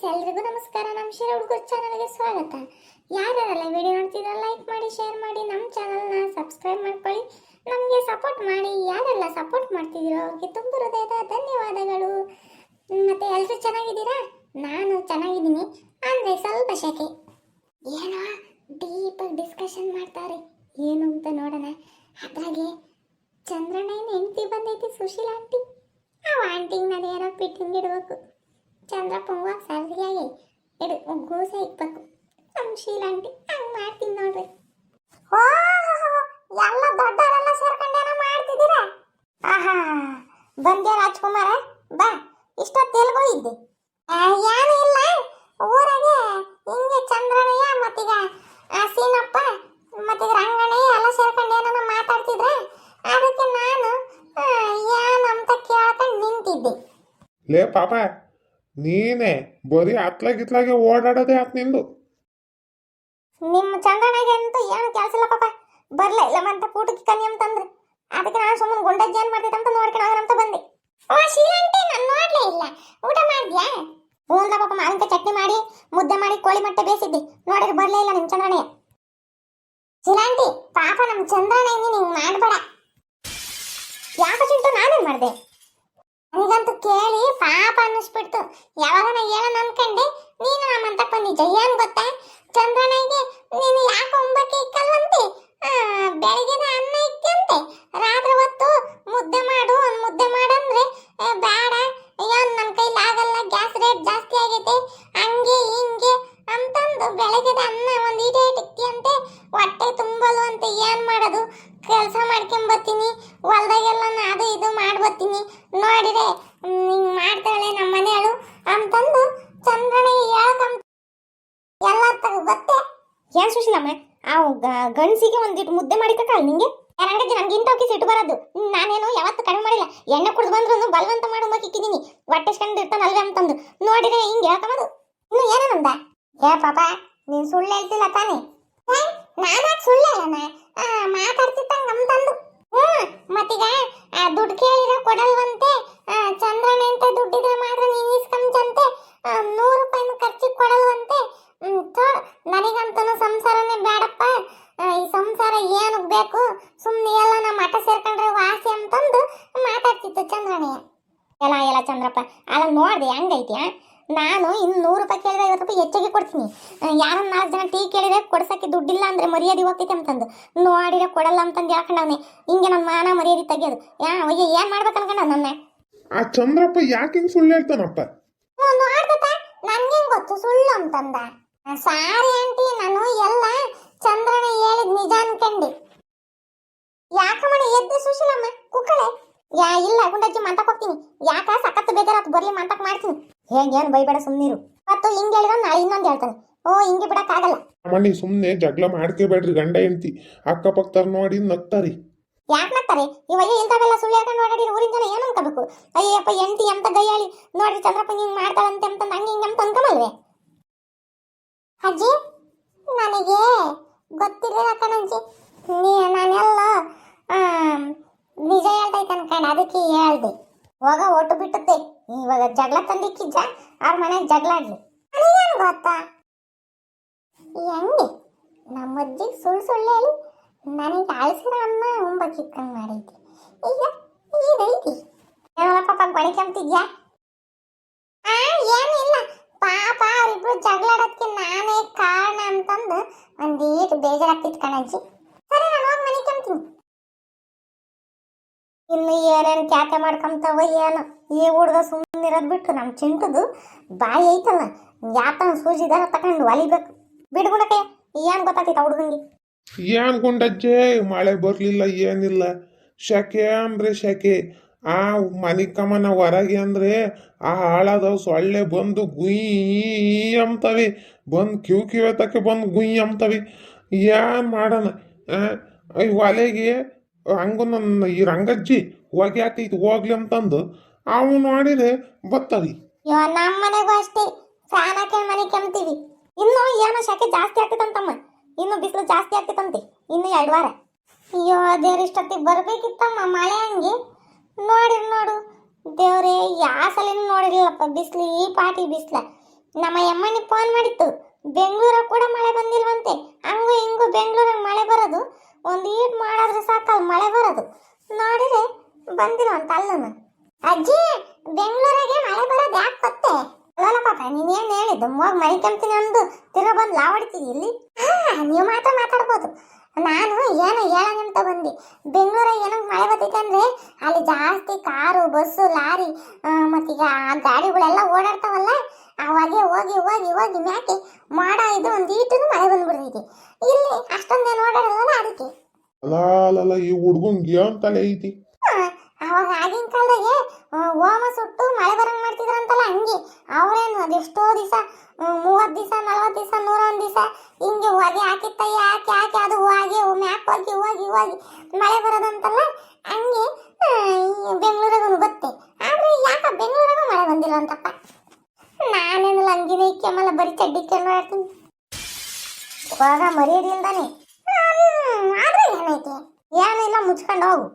ಎಲ್ರಿಗೂ ನಮಸ್ಕಾರ. ನಮ್ಮ ಶೇರ್ ಹುಡುಗರ ಚಾನಲ್ಗೆ ಸ್ವಾಗತ. ಯಾರ್ಯಾರೆಲ್ಲ ವಿಡಿಯೋ ನೋಡ್ತಿದ್ರೆ ಲೈಕ್ ಮಾಡಿ, ಶೇರ್ ಮಾಡಿ, ನಮ್ಮ ಚಾನಲ್ನ ಸಬ್ಸ್ಕ್ರೈಬ್ ಮಾಡ್ಕೊಳ್ಳಿ, ನಮಗೆ ಸಪೋರ್ಟ್ ಮಾಡಿ. ಯಾರೆಲ್ಲ ಸಪೋರ್ಟ್ ಮಾಡ್ತಿದ್ದೀರೋ ಅವ್ರಿಗೆ ತುಂಬ ಹೃದಯದ ಧನ್ಯವಾದಗಳು. ಮತ್ತೆ ಎಲ್ಲರೂ ಚೆನ್ನಾಗಿದ್ದೀರಾ? ನಾನು ಚೆನ್ನಾಗಿದ್ದೀನಿ, ಅಂದರೆ ಸ್ವಲ್ಪ ಶೆಕೆ. ಏನೋ ಡೀಪಾಗಿ ಡಿಸ್ಕಷನ್ ಮಾಡ್ತಾರೆ, ಏನು ಅಂತ ನೋಡೋಣ. ಅದ್ರಾಗೆ ಚಂದ್ರಣ್ಣ ಏನು ಹೆಂಡತಿ ಬಂದೈತಿ, ಸುಶೀಲ ಆಂಟಿ. ಆ ಆಂಟಿಗೆ ನಾನು ಏನೋ ಫಿಟ್ಟಿಂಗ್ ಇಡಬೇಕು. ಚಂದ್ರಪ್ಪಂಗ ಸರಿಯಾಗಿ ಇಡು ಗೋಸೆ ಇಕ್ಬೇಕು. ನಮ್ಮ ಶೀಲಾಂಟಿ ಹಂಗೆ ಮಾಡ್ತೀನಿ ನೋಡ್ರಿ. ಓ ಎಲ್ಲ ದೊಡ್ಡವರೆಲ್ಲ ಸೇರ್ಕೊಂಡೇನೋ ಮಾಡ್ತಿದ್ದೀರಾ? ಆಹಾ, ಬಂದ್ಯಾ ರಾಜ್ಕುಮಾರ? ಬಾ, ಇಷ್ಟೊತ್ತು ಎಲ್ಗೋಗಿದ್ದೆ? ಏನೂ ಇಲ್ಲ, ಊರಾಗೆ ಹಿಂಗೆ ಚಂದ್ರಣ್ಣಯ್ಯ ಮತ್ತೀಗ ಸೀನಪ್ಪ ಮತ್ತೀಗ ರಂಗಣ್ಣಯ್ಯ ಎಲ್ಲ ಸೇರ್ಕೊಂಡೇನೋ ಮಾತಾಡ್ತಿದ್ರೆ, ಅದಕ್ಕೆ ನಾನು ಏನಂತ ಕೇಳ್ಕೊಂಡು ನಿಂತಿದ್ದೆ. ಲೇ ಪಾಪ, ನೀನೇ ಬರೀ ಅತ್ಲಾಗಿತ್ಲಾಗೆ ಓಡಾಡೋದೇ ಆತ್ ನಿಂದು. ನಿಮ್ಮ ಚಂದ್ರಣ್ಣಗೆ ಅಂತೂ ಏನು ಕೆಲಸ ಇಲ್ಲ ಪಾಪ. ಬರ್ಲ ಇಲ್ಲ ಅಂತ ಊಟಕ್ಕೆ ಕನ್ನಿ ಅಂತಂದ್ರೆ, ಅದಕ್ಕೆ ನಾನು ಸುಮ್ಮನೆ ಗುಂಡಜ್ಜಿ ಏನ್ ಮಾಡ್ತಿದ್ದೆ ಅಂತ ನೋಡ್ಕೊಂಡು ಅಂತ ಬಂದೆ. ಓ ಶೀಲಾಂಟಿ, ನಾನು ನೋಡ್ಲೇ ಇಲ್ಲ. ಊಟ ಮಾಡಿದ್ಯಾ? ಹೂಂದ ಪಾಪ, ಮಾವಿನಕಾಯಿ ಚಟ್ನಿ ಮಾಡಿ ಮುದ್ದೆ ಮಾಡಿ ಕೋಳಿ ಮೊಟ್ಟೆ ಬೇಯಿಸಿದ್ದೆ. ನೋಡಿದ್ರೆ ಬರ್ಲೇ ಇಲ್ಲ ನಿಮ್ಮ ಚಂದ್ರಣ್ಣಯ್ಯ. ಶೀಲಾಂಟಿ ಪಾಪ, ನಮ್ಮ ಚಂದ್ರಣ್ಣಯ್ಯ ಹಿಂಗೆ ಮಾಡಬೇಡ. ಯಾಕೆ ಚಿಂಟು, ನಾನೇನು ಮಾಡಿದೆ? ನನಗಂತೂ ಕೇಳಿ ಪಾಪ ಅನ್ನಿಸ್ಬಿಡ್ತು. ಯಾವಾಗ ನಾ ಹೇಳೋಣ ಅನ್ಕಂಡೆ, ನೀನು ನಮ್ಮಂತ ಬಂದಿದ್ದ. ಏನ್ ಗೊತ್ತಾ, ಚಂದ್ರನಿಗೆ ನೀನು ಯಾಕೆ ಒಂಬಕ್ಕೆ ಇಕ್ಕಲ್ವಂತೆ, ಬೆಳಗಿನ ಅನ್ನ ಇಕ್ಕಂತೆ, ರಾತ್ರಿ ಹೊತ್ತು ಮುದ್ದೆ ಮಾಡು ಮುದ್ದೆ ಮಾಡಂದ್ರೆ ಬೇಡ, ಏನ್ ನನ್ನ ಕೈಲಿ ಆಗಲ್ಲ, ಗ್ಯಾಸ್ ರೇಟ್ ಜಾಸ್ತಿ ಆಗೈತೆ, ಹಂಗೆ ಹಿಂಗೆ ಅಂತಂದು ಬೆಳಗಿನ ಅನ್ನ ಒಂದು ಈಟೆ ಇಕ್ಕಂತೆ, ಹೊಟ್ಟೆ ತುಂಬಲು ಅಂತ. ಏನ್ ಮಾಡೋದು, ಕೆಲಸ ಮಾಡ್ಕೊಂಬತ್ತೀನಿ, ಹೊಲ್ದಾಗೆಲ್ಲ ಅದು ಇದು ಮಾಡ್ಬತ್ತೀನಿ, ನೋಡಿರೆ ಹಿಂಗ್ ಮಾಡ್ತಾಳೆ ನಮ್ಮ ಮನೆಯಳು ಅಂತಂದು ಚಂದ್ರನಿಗೆ ಹೇಳ್ಕಂತ ಎಲ್ಲ ಗೊತ್ತೇ. ಏನ್ ಸುಶೀಲಮ್ಮ, ಆ ಗಂಡಸಿಗೆ ಒಂದಿಟ್ಟು ಮುದ್ದೆ ಮಾಡಿ ಕಕ್ಕಲ್ಲ ನಿಂಗೆ? ಯಾರಂಗಜ್ಜಿ, ನನ್ಗೆ ಇಂಥವಕ್ಕೆ ಸಿಟ್ಟು ಬರೋದು. ನಾನೇನು ಯಾವತ್ತು ಕಡಿಮೆ ಮಾಡಿಲ್ಲ, ಎಣ್ಣೆ ಕುಡಿದು ಬಂದ್ರು ಬಲವಂತ ಮಾಡಿ ಇಕ್ಕಿದ್ದೀನಿ, ಹೊಟ್ಟೆಸ್ಕೊಂಡು ಇರ್ತಾನಲ್ವೇ ಅಂತಂದು. ನೋಡಿದ್ರೆ ಹಿಂಗೆ ಹೇಳ್ಕೊಂಬದು. ಇನ್ನು ಏನೇನಂದ? ಏ ಪಾಪ, ನೀನ್ ಸುಳ್ಳು ಹೇಳ್ತಿಲ್ಲ ತಾನೇ? ನಾನಾಗ ಸುಳ್ಳು ಹೇಳೋಣ, ಮಾತಾಡ್ತಿತ್ತಂಗ ಅಂತಂದು. ಮತ್ತೀಗ ದುಡ್ಡು ಕೇಳಿದ್ರೆ ಕೊಡಲ್ವಂತೆ, ಚಂದ್ರಣ್ಣ ಅಂತ ದುಡ್ಡಿದ್ರೆ ಮಾತ್ರ ನೀನ್ ಇಸ್ಕೊಂಚಂತೆ, 100 ರೂಪಾಯಿನ ಖರ್ಚಿಗೆ ಕೊಡಲ್ವಂತೆ. ನನಗಂತೂ ಸಂಸಾರನೇ ಬೇಡಪ್ಪ, ಈ ಸಂಸಾರ ಏನಕ್ಕೆ ಬೇಕು, ಸುಮ್ಮನೆ ಎಲ್ಲ ನಮ್ಮ ಮಠ ಸೇರ್ಕೊಂಡ್ರೆ ವಾಸಿ ಅಂತಂದು ಮಾತಾಡ್ತಿತ್ತು ಚಂದ್ರಣ್ಣಯ್ಯ. ಎಲ್ಲ ಚಂದ್ರಪ್ಪ, ಅಲ್ಲ ನೋಡ್ದೆ ಹೆಂಗೈತಿ. ನಾನು ಇನ್ನು 100 ರೂಪಾಯಿ ಕೇಳಿದ್ರೆ 50 ರೂಪಾಯಿ ಹೆಚ್ಚಿಗೆ ಕೊಡ್ತೀನಿ. ಯಾರನ್ನ 4 ಜನ ಟೀ ಕೇಳಿದ್ರೆ ಕೊಡ್ಸಕ್ಕೆ ದುಡ್ಡಿಲ್ಲ ಅಂದ್ರೆ ಮರ್ಯಾದೆ ಹೋಗ್ತೈತೆ ಅಂತಂದು, ನೋಡಿದ್ರೆ ಕೊಡಲ್ಲ ಅಂತಂದು ಹೇಳ್ಕೊಂಡವನೆ. ಹಿಂಗೆ ನನ್ನ ಮಾನ ಮರ್ಯಾದೆ ತೆಗಿಯೋದು. ಏನ್ ಮಾಡ್ಬೇಕು ಅನ್ಕೊಂಡ ನನ್ನ ಆ ಚಂದ್ರಪ್ಪ ಯಾಕೆ ಹಿಂಗ್ ಸುಳ್ಳು ಹೇಳ್ತಾನಪ್ಪ? ನೋಡ್ದತ್ತ, ನನ್ಗೇನ್ ಗೊತ್ತು ಸುಳ್ಳು ಅಂತಂದ. ಸಾರಿ ಆಂಟಿ, ನಾನು ಎಲ್ಲ ಚಂದ್ರನ ಹೇಳಿದ್ ನಿಜ ಅನ್ಕಂಡಿ. ಯಾಕಮ್ಮಣ ಎದ್ದೆ ಸುಶೀಲಮ್ಮ ಕುಕ್ಕಳೆ? ಇಲ್ಲ ಗುಂಡಜ್ಜಿ, ಮಂತಕ್ ಹೋಗ್ತೀನಿ. ಯಾಕ ಸಖತ್ ಬೇಜಾರತ್, ಬರ್ಲಿ ಮಂತಕ್ ಮಾಡ್ತೀನಿ. ಏನ್ ಬೈಬೇಡ, ಸುಮ್ನಿರು. ಮತ್ತು ಹಿಂಗೆ ಹೇಳಿದ್ರೆ ನಾಳೆ ಇನ್ನೊಂದು ಹೇಳ್ತಾನೆ. ಓ ಹಿಂಗೆ ಬಿಡಕ್ಕಾಗಲ್ಲ. ಮಣ್ಣಿ ಸುಮ್ಮನೆ ಜಗಳ ಮಾಡ್ಕೋಬೇಡ್ರಿ, ಗಂಡ ಹೆಂಡತಿ ಅಕ್ಕಪಕ್ಕದವ್ರು ನೋಡಿ ನಗ್ತಾರಿ. ಯಾಕೆ ನಗ್ತಾರೆ? ಇವಾಗ ಇಂಥವೆಲ್ಲ ಸುಳ್ಳು ಹೇಳ್ಕೊಂಡು ಓಡಾಡಿ ಊರಿನ ಜನ ಏನು ಅನ್ಕೋಬೇಕು? ಅಯ್ಯಪ್ಪ ಹೆಂಡತಿ ಎಂತ ಗೈಯಾಳಿ, ನೋಡ್ರಿ ಚಂದ್ರಪ್ಪ ಹಿಂಗೆ ಮಾಡ್ತಾಳಂತೆ ಅಂತಂದು ಹಂಗೆ ಹಿಂಗೆ ಅಂತ ಅನ್ಕೊಂಬಲ್ವೇ? ಅಜ್ಜಿ, ನನಗೆ ಗೊತ್ತಿರಲಿಲ್ಲ ಕಣಜ್ಜಿ, ನಾನೆಲ್ಲ ನಿಜ ಹೇಳ್ತೈತೆ ಅನ್ಕೊಂಡು ಅದಕ್ಕೆ ಹೇಳ್ದೆ. ಹೋಗ ಒಟ್ಟು ಬಿಟ್ಟುತ್ತೆ. ಇವಾಗ ಜಗಳ ತಂದಿಕ್ಕಿಜ್ಜ, ಅವ್ರ ಮನೆಗೆ ಜಗಳ ಆಡ್ಲಿ. ನನಗೇನು ಗೊತ್ತಾ, ಹೆಂಗೆ ನಮ್ಮ ಅಜ್ಜಿಗೆ ಸುಳ್ಳು ಹೇಳಿ ನನಗೆ ಅಳಸಿರ ಅನ್ನ ಉಂಬಕ್ಕಿಕ್ಕಂಗೆ ಮಾಡೈತಿ. ಈಗ ಇದೈತಿ ಏನಲ್ಲ ಪಾಪ, ಗೊಣಿಕೆಂಬ್ತಿದ್ಯಾ? ಏನು ಇಲ್ಲ ಪಾಪ, ಅವರಿಬ್ರು ಜಗಳಾಡೋದಕ್ಕೆ ನಾನೇ ಕಾರಣ ಅಂತಂದು ಒಂದೀಟು ಬೇಜಾರಾಗ್ತಿತ್ತು ಕಣಜ್ಜಿ. ಸರಿ, ನಾನು ಹೋಗಿ ಮನೆ ಕೆಂಬ್ತೀನಿ. ಇನ್ನು ಏನೇನು ಕ್ಯಾತೆ ಮಾಡ್ಕೊಂತಾವ ಏನು, ಈ ಹುಡುಗ ಸುಮ್ಮನಿರೋದು ಬಿಟ್ಟು ನಮ್ಮ ಚಿಂಟದು ಬಾಯಿ ಐತಲ್ಲ, ಯಾತನ ಸೂಜಿದಾರ ತಗೊಂಡು ಒಲಿಬೇಕು. ಬಿಡ್ಗುಣಕ್ಕೆ ಏನು ಗೊತ್ತಾಗ್ತೈತೆ ಹುಡುಗಂಗೆ? ಏನ್ ಗುಂಡಜ್ಜೆ, ಮಳೆ ಬರ್ಲಿಲ್ಲ ಏನಿಲ್ಲ, ಶೆಕೆ ಅಂದ್ರೆ ಶೆಕೆ. ಆ ಮನಿ ಕಮನ ಹೊರಗೆ ಅಂದ್ರೆ ಆ ಹಾಳಾದವ್ ಸೊಳ್ಳೆ ಬಂದು ಗುಯ್ ಅಂತವೆ, ಬಂದು ಕಿವಿ ತಕ್ಕೆ ಬಂದು ಗುಯ್ ಅಂತವೆ. ಏನ್ ಮಾಡೋಣ? ಈ ಒಲೆಗೆ ಹಂಗ ನನ್ನ ಈ ರಂಗಜ್ಜಿ ಹೊಗೆ ಹಾಕೈತಿ ಹೋಗ್ಲಿ ಅಂತಂದು ಅವು ನೋಡಿದ್ರೆ ಬತ್ತವಿ. ನಮ್ಮ ಮನೆಗೂ ಅಷ್ಟೇ, ಫ್ಯಾನ್ ಹಾಕೊಂಡು ಮನೆ ಕೆಮ್ತೀವಿ. ಇನ್ನು ಏನೋ ಶೆಕೆ ಜಾಸ್ತಿ ಆಗ್ತೈತಂತಮ್ಮ, ಇನ್ನು ಬಿಸಿಲು ಜಾಸ್ತಿ ಆಗ್ತೈತಂತೆ ಇನ್ನು 2 ವಾರ. ಅಯ್ಯೋ ದೇವ್ರ, ಇಷ್ಟೊತ್ತಿಗೆ ಬರ್ಬೇಕಿತ್ತಮ್ಮ ಮಳೆ. ಹಂಗೆ ನೋಡು ದೇವ್ರೇ, ಯಾವ ಸಲಿನೂ ನೋಡಿರ್ಲಿಲ್ಲಪ್ಪ ಬಿಸಿಲು, ಈ ಪಾಟಿ ಬಿಸಿಲ. ನಮ್ಮ ಯಮ್ಮನಿ ಫೋನ್ ಮಾಡಿತ್ತು, ಬೆಂಗಳೂರಾಗ ಕೂಡ ಮಳೆ ಬಂದಿಲ್ವಂತೆ. ಹಂಗು ಹಿಂಗು ಬೆಂಗಳೂರಾಗ ಮಳೆ ಬರೋದು, ಒಂದು ಈಟ್ ಮಾಡಿದ್ರೆ ಸಾಕಲ್ಲ ಮಳೆ ಬರೋದು. ನೋಡಿದ್ರೆ ಬಂದಿಲ್ವಂತ ಅಲ್ಲನು. ಅಜ್ಜಿ, ಬೆಂಗಳೂರಾಗೆ ಮಳೆ ಬರೋದು ಯಾಕೆ ಗೊತ್ತೇ? ಅಲ್ಲ ಪಾಪ, ನೀನೇನು ಹೇಳಿದ್ದು ಹೋಗಿ ಮನೆ ಕೆಂಪ್ತೀನಿ ಅಂದು ತಿರ್ಗ ಬಂದು ಲಾವಡ್ತೀವಿ ಇಲ್ಲಿ. ನೀವು ಮಾತ್ರ ಮಾತಾಡ್ಬೋದು. ನಾನು ಏನು ಹೇಳಂತ ಬಂದು, ಬೆಂಗಳೂರಾಗ ಏನೋ ಮಳೆ ಬರ್ತೈತೆ ಅಂದ್ರೆ ಅಲ್ಲಿ ಜಾಸ್ತಿ ಕಾರು, ಬಸ್ಸು, ಲಾರಿ ಮತ್ತೀಗ ಗಾಡಿಗಳೆಲ್ಲ ಓಡಾಡ್ತಾವಲ್ಲ, ಅವಾಗೆ ಹೋಗಿ ಹೋಗಿ ಹೋಗಿ ಮ್ಯಾಕೆ ಮಾಡ ಇದು ಒಂದು ಈಟು ಮಳೆ ಬಂದ್ಬಿಡ್ತೈತಿ. ಇಲ್ಲಿ ಅಷ್ಟೊಂದೇನು ಓಡಾಡಲ್ಲ ಅದಕ್ಕೆ. ಅಲ್ಲ ಈ ಹುಡ್ಗಂಗೆ ಏನ್ ತಲೆ ಐತಿ? ಅವಾಗ ಆಗಿನ ಕಾಲದಾಗೆ ಹೋಮ ಸುಟ್ಟು ಮಳೆ ಬರಂಗ್ ಮಾಡ್ತಿದ್ರಂತಲ್ಲ, ಹಂಗೆ ಅವ್ರೇನು ಅದೆಷ್ಟೋ ದಿವಸ 30 ದಿವಸ 40 ದಿವಸ 101 ದಿವಸ ಹಿಂಗೆ ಹೊಗೆ ಹಾಕಿತ್ತ ಯಾಕೆ ಹಾಕಿ ಅದು ಹೋಗಿ ಮ್ಯಾಕ್ ಹೋಗಿ ಹೋಗಿ ಹೋಗಿ ಮಳೆ ಬರೋದಂತಲ್ಲ, ಹಂಗೆ ಬೆಂಗಳೂರಾಗೂ ಬತ್ತೆ. ಆದ್ರೆ ಯಾಕ ಬೆಂಗಳೂರಾಗ ಮಳೆ ಬಂದಿಲ್ಲ ಅಂತಪ್ಪ. ನಾನೇನು ಲಂಗಿನ ಕೆಮ್ಮಲ್ಲ, ಬರೀ ಚಡ್ಡಿ ಕೆಮ್ಮ ಹೇಳ್ತೀನಿ ಇವಾಗ ಮರ್ಯಾದಿಲ್ದಾನೆ. ಆದ್ರೆ ಏನೈತೆ, ಏನಿಲ್ಲ ಮುಚ್ಕೊಂಡು ಹೋಗು.